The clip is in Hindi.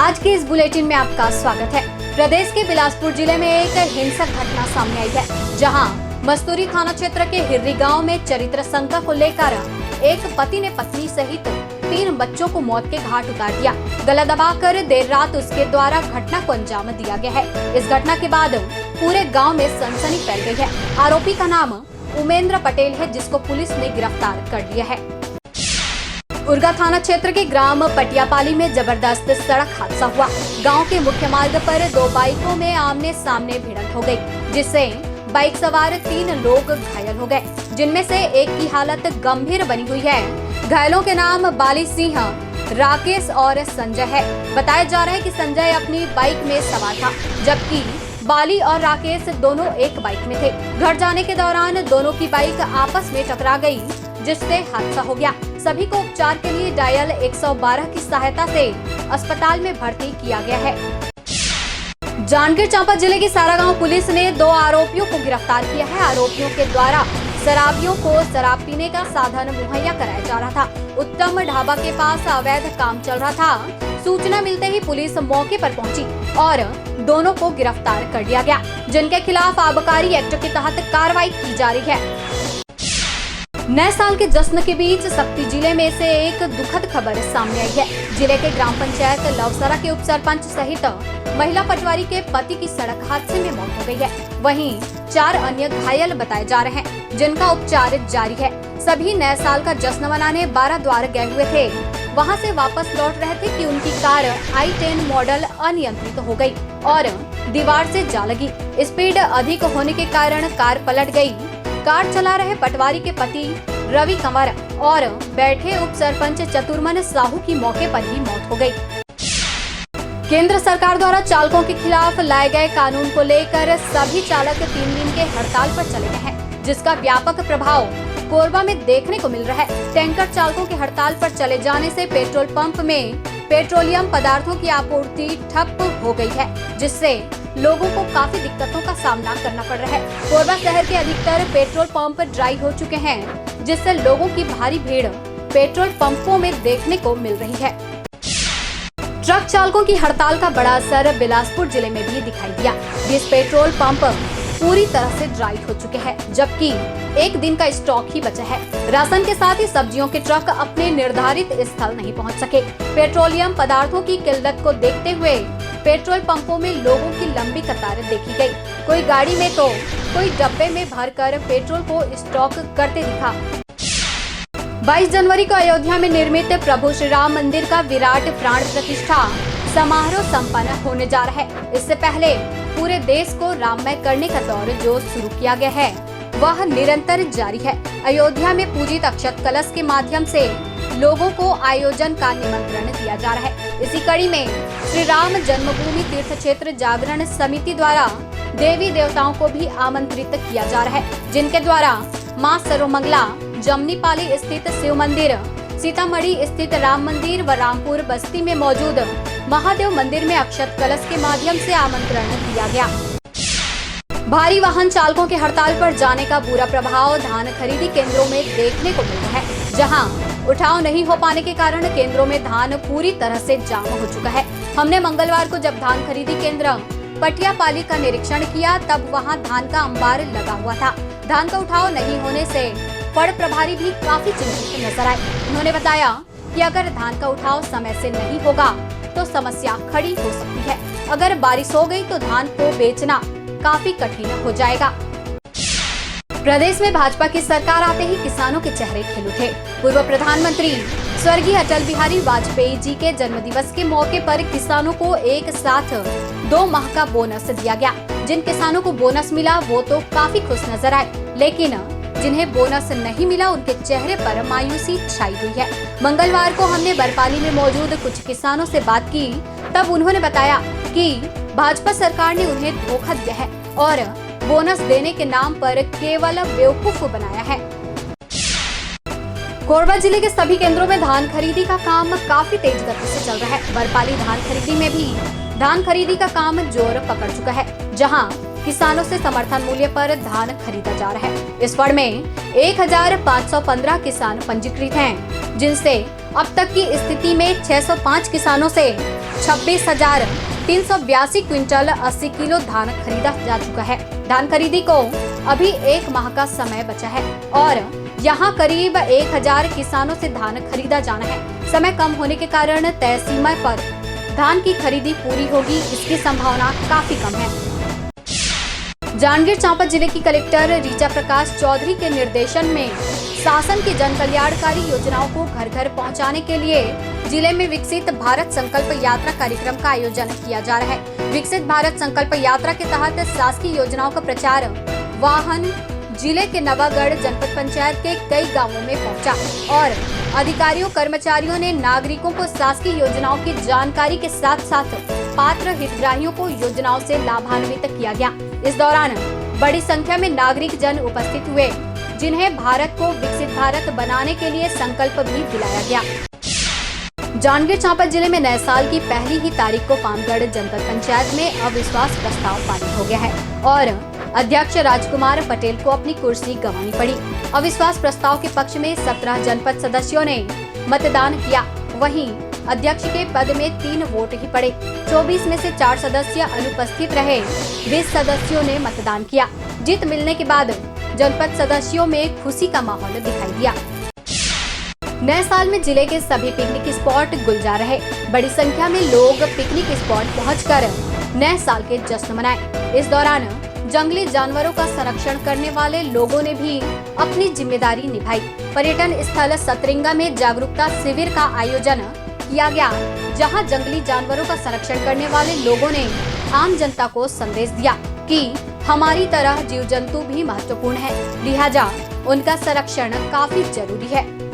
आज के इस बुलेटिन में आपका स्वागत है। प्रदेश के बिलासपुर जिले में एक हिंसक घटना सामने आई है, जहां मस्तूरी थाना क्षेत्र के हिर्री गांव में चरित्र शंका को लेकर एक पति ने पत्नी सहित 3 बच्चों को मौत के घाट उतार दिया। गला दबाकर देर रात उसके द्वारा घटना को अंजाम दिया गया है। इस घटना के बाद पूरे गाँव में सनसनी फैल गई है। आरोपी का नाम उमेंद्र पटेल है, जिसको पुलिस ने गिरफ्तार कर लिया है। उरगा थाना क्षेत्र के ग्राम पटियापाली में जबरदस्त सड़क हादसा हुआ। गांव के मुख्य मार्ग पर 2 बाइकों में आमने सामने भिड़ंत हो गई, जिससे बाइक सवार 3 लोग घायल हो गए, जिनमें से एक की हालत गंभीर बनी हुई है। घायलों के नाम बाली सिंह, राकेश और संजय है। बताया जा रहा है कि संजय अपनी बाइक में सवार था, जबकि बाली और राकेश दोनों एक बाइक में थे। घर जाने के दौरान दोनों की बाइक आपस में टकरा गई, जिससे हादसा हो गया। सभी को उपचार के लिए डायल 112 की सहायता से अस्पताल में भर्ती किया गया है। जांजगीर चांपा जिले की सारागांव पुलिस ने 2 आरोपियों को गिरफ्तार किया है। आरोपियों के द्वारा शराबियों को शराब पीने का साधन मुहैया कराया जा रहा था। उत्तम ढाबा के पास अवैध काम चल रहा था। सूचना मिलते ही पुलिस मौके पर पहुंची और दोनों को गिरफ्तार कर लिया गया, जिनके खिलाफ आबकारी एक्ट के तहत कार्रवाई की जा रही है। नए साल के जश्न के बीच शक्ति जिले में से एक दुखद खबर सामने आई है। जिले के ग्राम पंचायत लवसरा के उप सरपंच सहित महिला पटवारी के पति की सड़क हादसे में मौत हो गई है। वहीं 4 अन्य घायल बताए जा रहे हैं, जिनका उपचार जारी है। सभी नए साल का जश्न मनाने 12 द्वार गए हुए थे। वहां से वापस लौट रहे थे कि उनकी कार i10 मॉडल अनियंत्रित हो गई और दीवार से जा लगी। स्पीड अधिक होने के कारण कार पलट गई। कार चला रहे पटवारी के पति रवि कंवर और बैठे उप सरपंच चतुर्मन साहू की मौके पर ही मौत हो गई। केंद्र सरकार द्वारा चालकों के खिलाफ लाए गए कानून को लेकर सभी चालक 3 दिन के हड़ताल पर चले गए हैं, जिसका व्यापक प्रभाव कोरबा में देखने को मिल रहा है। टैंकर चालकों के हड़ताल पर चले जाने से पेट्रोल पंप में पेट्रोलियम पदार्थों की आपूर्ति ठप हो गई है, जिससे लोगों को काफी दिक्कतों का सामना करना पड़ रहा है। कोरबा शहर के अधिकतर पेट्रोल पंप ड्राई हो चुके हैं, जिससे लोगों की भारी भीड़ पेट्रोल पंपों में देखने को मिल रही है। ट्रक चालकों की हड़ताल का बड़ा असर बिलासपुर जिले में भी दिखाई दिया। 20 पेट्रोल पंप पूरी तरह से ड्राई हो चुके हैं, जबकि 1 दिन का स्टॉक ही बचा है। राशन के साथ ही सब्जियों के ट्रक अपने निर्धारित स्थल नहीं पहुंच सके। पेट्रोलियम पदार्थों की किल्लत को देखते हुए पेट्रोल पंपों में लोगों की लंबी कतारें देखी गई। कोई गाड़ी में तो कोई डब्बे में भरकर पेट्रोल को स्टॉक करते दिखा। 22 जनवरी को अयोध्या में निर्मित प्रभु श्री राम मंदिर का विराट प्राण प्रतिष्ठा समारोह संपन्न होने जा रहा है। इससे पहले पूरे देश को राममय करने का दौर जो शुरू किया गया है, वह निरंतर जारी है। अयोध्या में पूजित अक्षत कलश के माध्यम से लोगों को आयोजन का निमंत्रण दिया जा रहा है। इसी कड़ी में श्री राम जन्मभूमि तीर्थ क्षेत्र जागरण समिति द्वारा देवी देवताओं को भी आमंत्रित किया जा रहा है, जिनके द्वारा मां सर्वमंगला जमनीपाली स्थित शिव मंदिर, सीतामढ़ी स्थित राम मंदिर व रामपुर बस्ती में मौजूद महादेव मंदिर में अक्षत कलश के माध्यम से आमंत्रण दिया गया। भारी वाहन चालकों के हड़ताल पर जाने का बुरा प्रभाव धान खरीदी केंद्रों में देखने को मिल रहा है, जहां उठाव नहीं हो पाने के कारण केंद्रों में धान पूरी तरह से जाम हो चुका है। हमने मंगलवार को जब धान खरीदी केंद्र पटियापाली का निरीक्षण किया, तब वहां धान का अंबार लगा हुआ था। धान का उठाव नहीं होने से फड़ प्रभारी भी काफी चिंतित नजर आए। उन्होंने बताया कि अगर धान का उठाव समय से नहीं होगा तो समस्या खड़ी हो सकती है। अगर बारिश हो गई तो धान को बेचना काफी कठिन हो जाएगा। प्रदेश में भाजपा की सरकार आते ही किसानों के चेहरे खिल उठे। पूर्व प्रधानमंत्री स्वर्गीय अटल बिहारी वाजपेयी जी के जन्मदिवस के मौके पर किसानों को एक साथ 2 माह का बोनस दिया गया। जिन किसानों को बोनस मिला वो तो काफी खुश नजर आए, लेकिन जिन्हें बोनस नहीं मिला उनके चेहरे पर मायूसी छाई हुई है। मंगलवार को हमने बरपाली में मौजूद कुछ किसानों से बात की, तब उन्होंने बताया कि भाजपा सरकार ने उन्हें धोखा दिया है और बोनस देने के नाम पर केवल बेवकूफ बनाया है। कोरबा जिले के सभी केंद्रों में धान खरीदी का काम काफी तेज गति से चल रहा है। बरपाली धान खरीदी में भी धान खरीदी का काम जोर पकड़ चुका है, जहां किसानों से समर्थन मूल्य पर धान खरीदा जा रहा है। इस फड़ में 1515 किसान पंजीकृत हैं, जिनसे अब तक की स्थिति में 605 किसानों से 26,382 क्विंटल 80 किलो धान खरीदा जा चुका है। धान खरीदी को अभी 1 माह का समय बचा है और यहां करीब 1000 किसानों से धान खरीदा जाना है। समय कम होने के कारण तय सीमा पर धान की खरीदी पूरी होगी, इसकी संभावना काफी कम है। जांजगीर चांपा जिले की कलेक्टर ऋचा प्रकाश चौधरी के निर्देशन में शासन की जन कल्याणकारी योजनाओं को घर घर पहुंचाने के लिए जिले में विकसित भारत संकल्प यात्रा कार्यक्रम का आयोजन किया जा रहा है। विकसित भारत संकल्प यात्रा के तहत शासकीय योजनाओं का प्रचार वाहन जिले के नवागढ़ जनपद पंचायत के कई गांवों में पहुंचा और अधिकारियों कर्मचारियों ने नागरिकों को शासकीय योजनाओं की जानकारी के साथ साथ पात्र हितग्राहियों को योजनाओं से लाभान्वित किया गया। इस दौरान बड़ी संख्या में नागरिक जन उपस्थित हुए, जिन्हें भारत को विकसित भारत बनाने के लिए संकल्प भी दिलाया गया। जांजगीर चांपा जिले में नए साल की पहली ही तारीख को पामगढ़ जनपद पंचायत में अविश्वास प्रस्ताव पारित हो गया है और अध्यक्ष राजकुमार पटेल को अपनी कुर्सी गंवानी पड़ी। अविश्वास प्रस्ताव के पक्ष में 17 जनपद सदस्यों ने मतदान किया, वहीं अध्यक्ष के पद में 3 वोट ही पड़े। 24 में से 4 सदस्य अनुपस्थित रहे, 20 सदस्यों ने मतदान किया। जीत मिलने के बाद जनपद सदस्यों में खुशी का माहौल दिखाई दिया। नए साल में जिले के सभी पिकनिक स्पॉट गुलजार रहे। बड़ी संख्या में लोग पिकनिक स्पॉट पहुंचकर नए साल के जश्न मनाए। इस दौरान जंगली जानवरों का संरक्षण करने वाले लोगों ने भी अपनी जिम्मेदारी निभाई। पर्यटन स्थल सतरिंगा में जागरूकता शिविर का आयोजन किया गया, जहां जंगली जानवरों का संरक्षण करने वाले लोगों ने आम जनता को संदेश दिया कि हमारी तरह जीव जंतु भी महत्वपूर्ण है, लिहाजा उनका संरक्षण काफी जरूरी है।